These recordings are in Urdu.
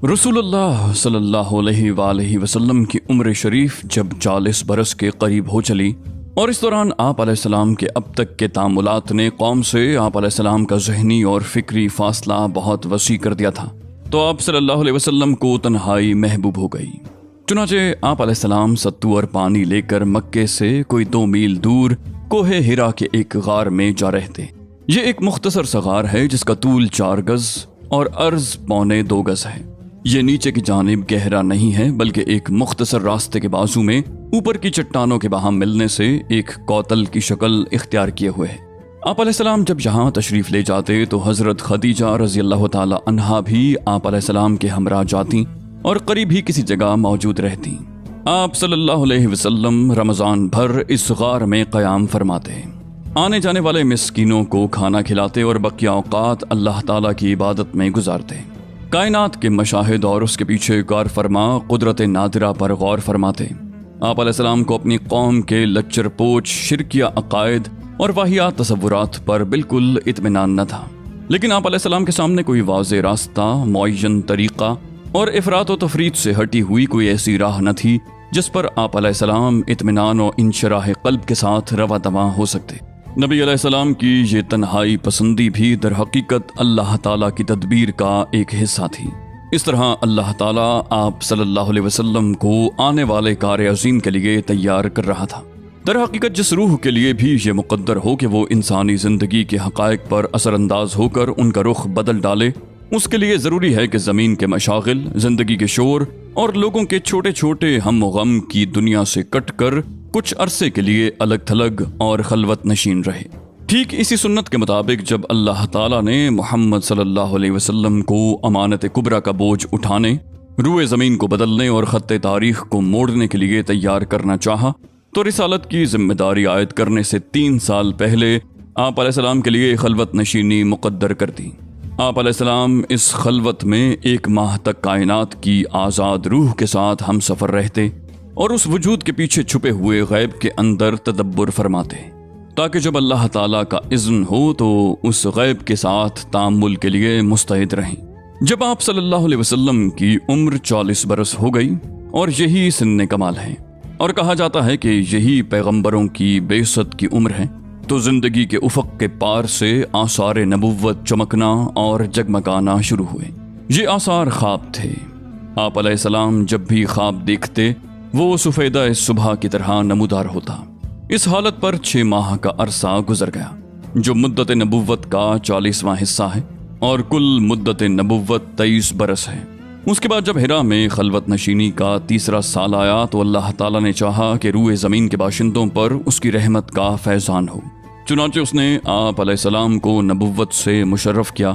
رسول اللہ صلی اللہ علیہ وآلہ وسلم کی عمر شریف جب 40 برس کے قریب ہو چلی اور اس دوران آپ علیہ السلام کے اب تک کے تعاملات نے قوم سے آپ علیہ السلام کا ذہنی اور فکری فاصلہ بہت وسیع کر دیا تھا، تو آپ صلی اللہ علیہ وسلم کو تنہائی محبوب ہو گئی۔ چنانچہ آپ علیہ السلام ستو اور پانی لے کر مکے سے کوئی 2 میل دور کوہ ہرا کے ایک غار میں جا رہے تھے۔ یہ ایک مختصر سا غار ہے جس کا طول 4 گز اور عرض 1.25 گز ہے۔ یہ نیچے کی جانب گہرا نہیں ہے بلکہ ایک مختصر راستے کے بازو میں اوپر کی چٹانوں کے باہم ملنے سے ایک کوتل کی شکل اختیار کیے ہوئے ہے۔ آپ علیہ السلام جب یہاں تشریف لے جاتے تو حضرت خدیجہ رضی اللہ تعالی عنہا بھی آپ علیہ السلام کے ہمراہ جاتی اور قریب ہی کسی جگہ موجود رہتی۔ آپ صلی اللہ علیہ وسلم رمضان بھر اس غار میں قیام فرماتے، آنے جانے والے مسکینوں کو کھانا کھلاتے اور بقیہ اوقات اللہ تعالیٰ کی عبادت میں گزارتے۔ کائنات کے مشاہد اور اس کے پیچھے کار فرما قدرت نادرہ پر غور فرماتے۔ آپ علیہ السلام کو اپنی قوم کے لچر پوچ شرکیہ عقائد اور واہیات تصورات پر بالکل اطمینان نہ تھا، لیکن آپ علیہ السلام کے سامنے کوئی واضح راستہ، معین طریقہ اور افراط و تفریط سے ہٹی ہوئی کوئی ایسی راہ نہ تھی جس پر آپ علیہ السلام اطمینان و انشراح قلب کے ساتھ رواں دواں ہو سکتے۔ نبی علیہ السلام کی یہ تنہائی پسندی بھی در حقیقت اللہ تعالیٰ کی تدبیر کا ایک حصہ تھی۔ اس طرح اللہ تعالیٰ آپ صلی اللہ علیہ وسلم کو آنے والے کار عظیم کے لیے تیار کر رہا تھا۔ در حقیقت جس روح کے لیے بھی یہ مقدر ہو کہ وہ انسانی زندگی کے حقائق پر اثر انداز ہو کر ان کا رخ بدل ڈالے، اس کے لیے ضروری ہے کہ زمین کے مشاغل، زندگی کے شور اور لوگوں کے چھوٹے چھوٹے ہم و غم کی دنیا سے کٹ کر کچھ عرصے کے لیے الگ تھلگ اور خلوت نشین رہے۔ ٹھیک اسی سنت کے مطابق جب اللہ تعالیٰ نے محمد صلی اللہ علیہ وسلم کو امانت کبریٰ کا بوجھ اٹھانے، روئے زمین کو بدلنے اور خط تاریخ کو موڑنے کے لیے تیار کرنا چاہا تو رسالت کی ذمہ داری عائد کرنے سے 3 سال پہلے آپ علیہ السلام کے لیے خلوت نشینی مقدر کر دی۔ آپ علیہ السلام اس خلوت میں 1 ماہ تک کائنات کی آزاد روح کے ساتھ ہم سفر رہتے اور اس وجود کے پیچھے چھپے ہوئے غیب کے اندر تدبر فرماتے، تاکہ جب اللہ تعالیٰ کا اذن ہو تو اس غیب کے ساتھ تأمل کے لیے مستعد رہیں۔ جب آپ صلی اللہ علیہ وسلم کی عمر 40 برس ہو گئی اور یہی سن کمال ہے اور کہا جاتا ہے کہ یہی پیغمبروں کی بعثت کی عمر ہے، تو زندگی کے افق کے پار سے آثار نبوت چمکنا اور جگمگانا شروع ہوئے۔ یہ آثار خواب تھے۔ آپ علیہ السلام جب بھی خواب دیکھتے وہ سفیدہ صبح کی طرح نمودار ہوتا۔ اس حالت پر 6 ماہ کا عرصہ گزر گیا، جو مدت نبوت کا 40واں حصہ ہے اور کل مدت نبوت 23 برس ہے۔ اس کے بعد جب ہرا میں خلوت نشینی کا 3 سال آیا تو اللہ تعالیٰ نے چاہا کہ روئے زمین کے باشندوں پر اس کی رحمت کا فیضان ہو، چنانچہ اس نے آپ علیہ السلام کو نبوت سے مشرف کیا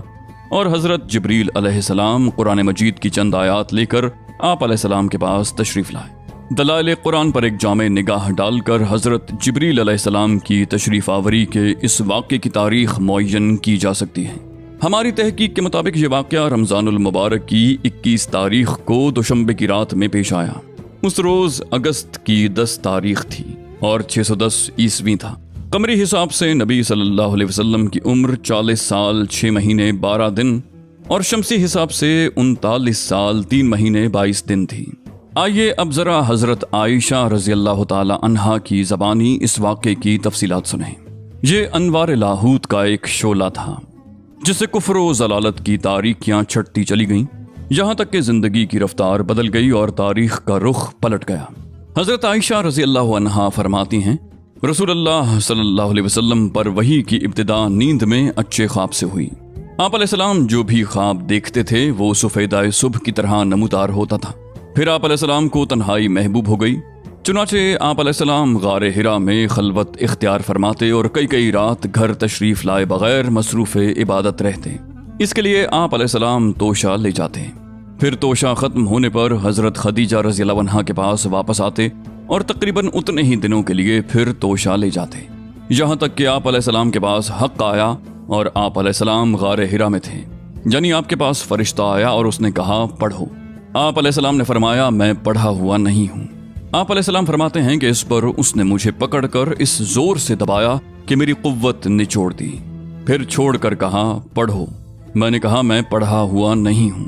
اور حضرت جبریل علیہ السلام قرآن مجید کی چند آیات لے کر آپ علیہ السلام کے پاس تشریف لائے۔ دلائل قرآن پر ایک جامع نگاہ ڈال کر حضرت جبریل علیہ السلام کی تشریف آوری کے اس واقعے کی تاریخ معین کی جا سکتی ہے۔ ہماری تحقیق کے مطابق یہ واقعہ رمضان المبارک کی 21 تاریخ کو دوشنبے کی رات میں پیش آیا۔ اس روز اگست کی 10 تاریخ تھی اور 610 عیسوی تھا۔ قمری حساب سے نبی صلی اللہ علیہ وسلم کی عمر 40 سال 6 مہینے 12 دن اور شمسی حساب سے 39 سال 3 مہینے 22 دن تھی۔ آئیے اب ذرا حضرت عائشہ رضی اللہ تعالی عنہا کی زبانی اس واقعے کی تفصیلات سنیں۔ یہ انوار لاہوت کا ایک شعلہ تھا جس سے کفر و ضلالت کی تاریکیاں چھٹتی چلی گئیں، یہاں تک کہ زندگی کی رفتار بدل گئی اور تاریخ کا رخ پلٹ گیا۔ حضرت عائشہ رضی اللہ عنہا فرماتی ہیں، رسول اللہ صلی اللہ علیہ وسلم پر وحی کی ابتدا نیند میں اچھے خواب سے ہوئی۔ آپ علیہ السلام جو بھی خواب دیکھتے تھے وہ سفیدہ صبح کی طرح نمودار ہوتا تھا۔ پھر آپ علیہ السلام کو تنہائی محبوب ہو گئی، چنانچہ آپ علیہ السلام غار ہرا میں خلوت اختیار فرماتے اور کئی رات گھر تشریف لائے بغیر مصروف عبادت رہتے۔ اس کے لیے آپ علیہ السلام توشہ لے جاتے، پھر توشہ ختم ہونے پر حضرت خدیجہ رضی اللہ عنہا کے پاس واپس آتے اور تقریباً اتنے ہی دنوں کے لیے پھر توشہ لے جاتے، یہاں تک کہ آپ علیہ السلام کے پاس حق آیا اور آپ علیہ السلام غار ہرا میں تھے، یعنی آپ کے پاس فرشتہ آیا اور اس نے کہا پڑھو۔ آپ علیہ السلام نے فرمایا میں پڑھا ہوا نہیں ہوں۔ آپ علیہ السلام فرماتے ہیں کہ اس پر اس نے مجھے پکڑ کر اس زور سے دبایا کہ میری قوت نچوڑ دی، پھر چھوڑ کر کہا پڑھو۔ میں نے کہا میں پڑھا ہوا نہیں ہوں۔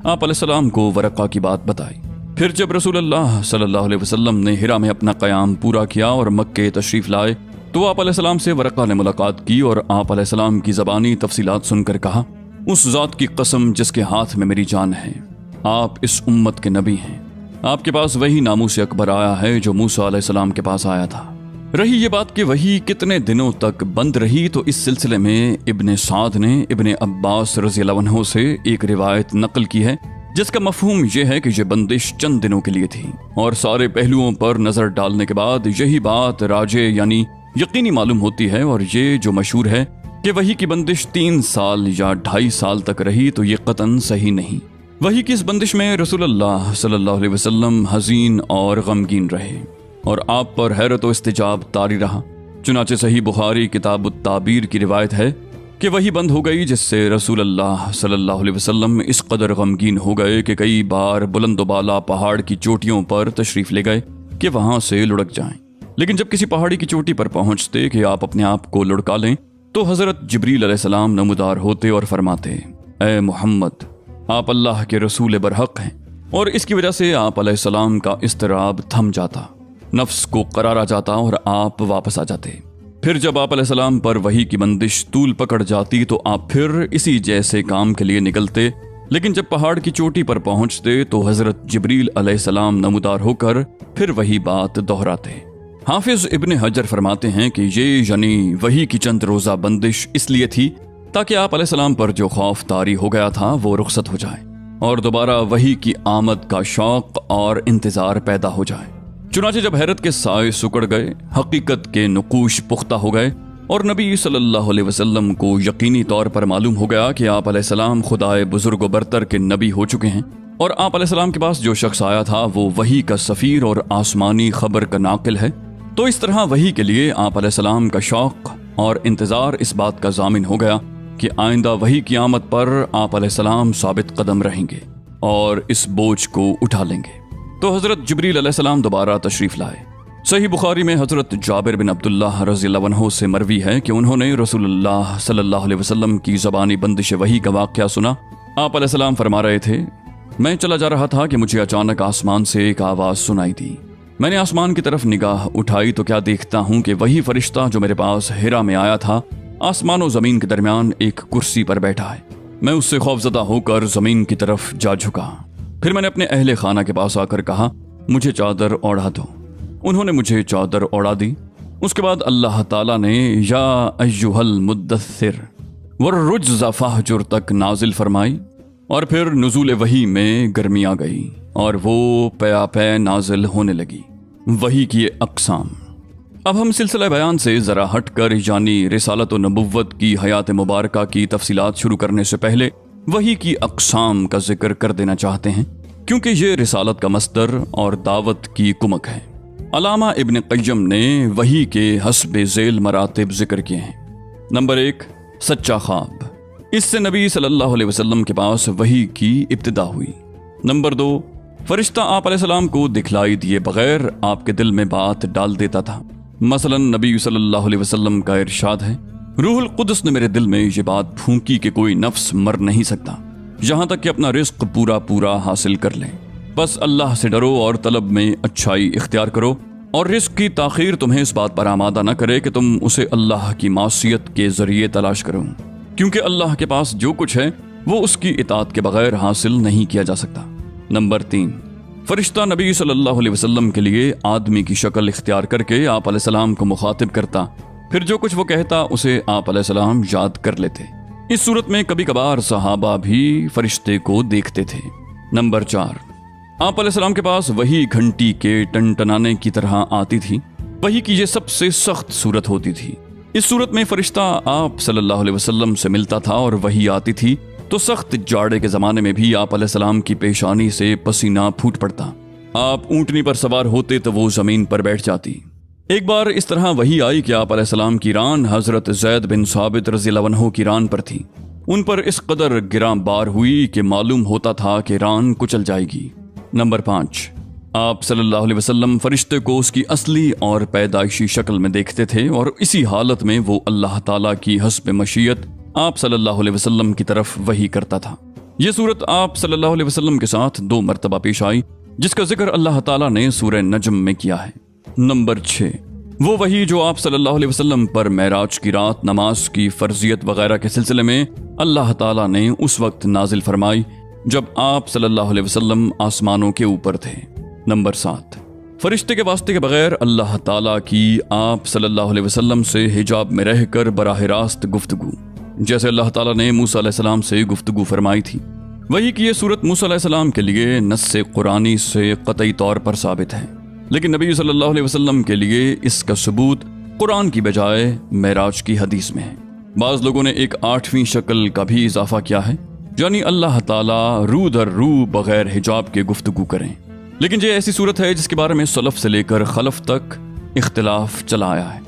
آپ علیہ السلام کو ورقہ کی بات بتائی۔ پھر جب رسول اللہ صلی اللہ علیہ وسلم نے ہرا میں اپنا قیام پورا کیا اور مکے تشریف لائے تو آپ علیہ السلام سے ورقہ نے ملاقات کی اور آپ علیہ السلام کی زبانی تفصیلات سن کر کہا، اس ذات کی قسم جس کے ہاتھ میں میری جان ہے، آپ اس امت کے نبی ہیں۔ آپ کے پاس وہی ناموس اکبر آیا ہے جو موسیٰ علیہ السلام کے پاس آیا تھا۔ رہی یہ بات کہ وہی کتنے دنوں تک بند رہی، تو اس سلسلے میں ابن سعد نے ابن عباس رضی اللہ عنہ سے ایک روایت نقل کی ہے جس کا مفہوم یہ ہے کہ یہ بندش چند دنوں کے لیے تھی، اور سارے پہلوؤں پر نظر ڈالنے کے بعد یہی بات راجع یعنی یقینی معلوم ہوتی ہے، اور یہ جو مشہور ہے کہ وہی کی بندش 3 سال یا 2.5 سال تک رہی، تو یہ قطعاً صحیح نہیں۔ وہی کی اس بندش میں رسول اللہ صلی اللہ علیہ وسلم حزین اور غمگین رہے اور آپ پر حیرت و استجاب طاری رہا۔ چنانچہ صحیح بخاری کتاب التعبیر کی روایت ہے کہ وہی بند ہو گئی، جس سے رسول اللہ صلی اللہ علیہ وسلم اس قدر غمگین ہو گئے کہ کئی بار بلند و بالا پہاڑ کی چوٹیوں پر تشریف لے گئے کہ وہاں سے لڑک جائیں، لیکن جب کسی پہاڑی کی چوٹی پر پہنچتے کہ آپ اپنے آپ کو لڑکا لیں تو حضرت جبریل علیہ السلام نمودار ہوتے اور فرماتے، اے محمد، آپ اللہ کے رسول برحق ہیں، اور اس کی وجہ سے آپ علیہ السلام کا اضطراب تھم جاتا، نفس کو قرار آ جاتا اور آپ واپس آ جاتے۔ پھر جب آپ علیہ السلام پر وحی کی بندش طول پکڑ جاتی تو آپ پھر اسی جیسے کام کے لیے نکلتے، لیکن جب پہاڑ کی چوٹی پر پہنچتے تو حضرت جبریل علیہ السلام نمودار ہو کر پھر وہی بات دہراتے۔ حافظ ابن حجر فرماتے ہیں کہ یہ یعنی وحی کی چند روزہ بندش اس لیے تھی تاکہ آپ علیہ السلام پر جو خوف طاری ہو گیا تھا وہ رخصت ہو جائے اور دوبارہ وحی کی آمد کا شوق اور انتظار پیدا ہو جائے۔ چنانچہ جب حیرت کے سائے سکڑ گئے، حقیقت کے نقوش پختہ ہو گئے اور نبی صلی اللہ علیہ وسلم کو یقینی طور پر معلوم ہو گیا کہ آپ علیہ السلام خدائے بزرگ و برتر کے نبی ہو چکے ہیں، اور آپ علیہ السلام کے پاس جو شخص آیا تھا وہ وحی کا سفیر اور آسمانی خبر کا ناقل ہے، تو اس طرح وحی کے لیے آپ علیہ السلام کا شوق اور انتظار اس بات کا ضامن ہو گیا کہ آئندہ وحی کی آمد پر آپ علیہ السلام ثابت قدم رہیں گے اور اس بوجھ کو اٹھا لیں گے۔ تو حضرت جبریل علیہ السلام دوبارہ تشریف لائے۔ صحیح بخاری میں حضرت جابر بن عبداللہ رضی اللہ عنہ سے مروی ہے کہ انہوں نے رسول اللہ صلی اللہ علیہ وسلم کی زبانی بندش وحی کا واقعہ سنا۔ آپ علیہ السلام فرما رہے تھے، میں چلا جا رہا تھا کہ مجھے اچانک آسمان سے ایک آواز سنائی دی۔ میں نے آسمان کی طرف نگاہ اٹھائی تو کیا دیکھتا ہوں کہ وہی فرشتہ جو میرے پاس ہرا میں آیا تھا آسمان و زمین کے درمیان ایک کرسی پر بیٹھا ہے۔ میں اس سے خوفزدہ ہو کر زمین کی طرف جا جھکا۔ پھر میں نے اپنے اہل خانہ کے پاس آ کر کہا، مجھے چادر اوڑھا دو۔ انہوں نے مجھے چادر اوڑھا دی۔ اس کے بعد اللہ تعالیٰ نے یا ایہا المدثر والرجز فاہجر تک نازل فرمائی، اور پھر نزول وحی میں گرمی آ گئی اور وہ پیا پے نازل ہونے لگی۔ وحی کی اقسام۔ اب ہم سلسلہ بیان سے ذرا ہٹ کر یعنی رسالت و نبوت کی حیات مبارکہ کی تفصیلات شروع کرنے سے پہلے وحی کی اقسام کا ذکر کر دینا چاہتے ہیں، کیونکہ یہ رسالت کا مصدر اور دعوت کی کمک ہے۔ علامہ ابن قیم نے وحی کے حسب ذیل مراتب ذکر کیے ہیں۔ نمبر 1، سچا خواب۔ اس سے نبی صلی اللہ علیہ وسلم کے پاس وحی کی ابتدا ہوئی۔ نمبر 2، فرشتہ آپ علیہ السلام کو دکھلائی دیے بغیر آپ کے دل میں بات ڈال دیتا تھا۔ مثلا نبی صلی اللہ علیہ وسلم کا ارشاد ہے، روح القدس نے میرے دل میں یہ بات پھونکی کہ کوئی نفس مر نہیں سکتا یہاں تک کہ اپنا رزق پورا حاصل کر لیں، بس اللہ سے ڈرو اور طلب میں اچھائی اختیار کرو، اور رزق کی تاخیر تمہیں اس بات پر آمادہ نہ کرے کہ تم اسے اللہ کی معصیت کے ذریعے تلاش کرو، کیونکہ اللہ کے پاس جو کچھ ہے وہ اس کی اطاعت کے بغیر حاصل نہیں کیا جا سکتا۔ نمبر 3، فرشتہ نبی صلی اللہ علیہ وسلم کے لیے آدمی کی شکل اختیار کر کے آپ علیہ السلام کو مخاطب کرتا، پھر جو کچھ وہ کہتا اسے آپ علیہ السلام یاد کر لیتے۔ اس صورت میں کبھی کبھار صحابہ بھی فرشتے کو دیکھتے تھے۔ نمبر 4، آپ علیہ السلام کے پاس وہی گھنٹی کے ٹنٹنانے کی طرح آتی تھی۔ وہی کی یہ سب سے سخت صورت ہوتی تھی۔ اس صورت میں فرشتہ آپ صلی اللہ علیہ وسلم سے ملتا تھا اور وہی آتی تھی تو سخت جاڑے کے زمانے میں بھی آپ علیہ السلام کی پیشانی سے پسینہ پھوٹ پڑتا۔ آپ اونٹنی پر سوار ہوتے تو وہ زمین پر بیٹھ جاتی۔ ایک بار اس طرح وہی آئی کہ آپ علیہ السلام کی ران حضرت زید بن ثابت رضی اللہ عنہ کی ران پر تھی۔ ان پر اس قدر گراں بار ہوئی کہ معلوم ہوتا تھا کہ ران کچل جائے گی۔ نمبر 5، آپ صلی اللہ علیہ وسلم فرشتے کو اس کی اصلی اور پیدائشی شکل میں دیکھتے تھے، اور اسی حالت میں وہ اللہ تعالیٰ کی حسب مشیت آپ صلی اللہ علیہ وسلم کی طرف وحی کرتا تھا۔ یہ صورت آپ صلی اللہ علیہ وسلم کے ساتھ 2 مرتبہ پیش آئی، جس کا ذکر اللہ تعالیٰ نے سورہ نجم میں کیا ہے۔ نمبر 6، وہ وحی جو آپ صلی اللہ علیہ وسلم پر معراج کی رات نماز کی فرضیت وغیرہ کے سلسلے میں اللہ تعالیٰ نے اس وقت نازل فرمائی جب آپ صلی اللہ علیہ وسلم آسمانوں کے اوپر تھے۔ نمبر 7، فرشتے کے واسطے کے بغیر اللہ تعالیٰ کی آپ صلی اللہ علیہ وسلم سے حجاب میں رہ کر براہ راست گفتگو، جیسے اللہ تعالیٰ نے موسیٰ علیہ السلام سے گفتگو فرمائی تھی۔ وحی کی یہ صورت موسیٰ علیہ السلام کے لیے نص قرآنی سے قطعی طور پر ثابت ہے، لیکن نبی صلی اللہ علیہ وسلم کے لیے اس کا ثبوت قرآن کی بجائے معراج کی حدیث میں ہے۔ بعض لوگوں نے ایک 8ویں شکل کا بھی اضافہ کیا ہے، یعنی اللہ تعالیٰ رو در رو بغیر حجاب کے گفتگو کریں، لیکن یہ ایسی صورت ہے جس کے بارے میں سلف سے لے کر خلف تک اختلاف چلا آیا ہے۔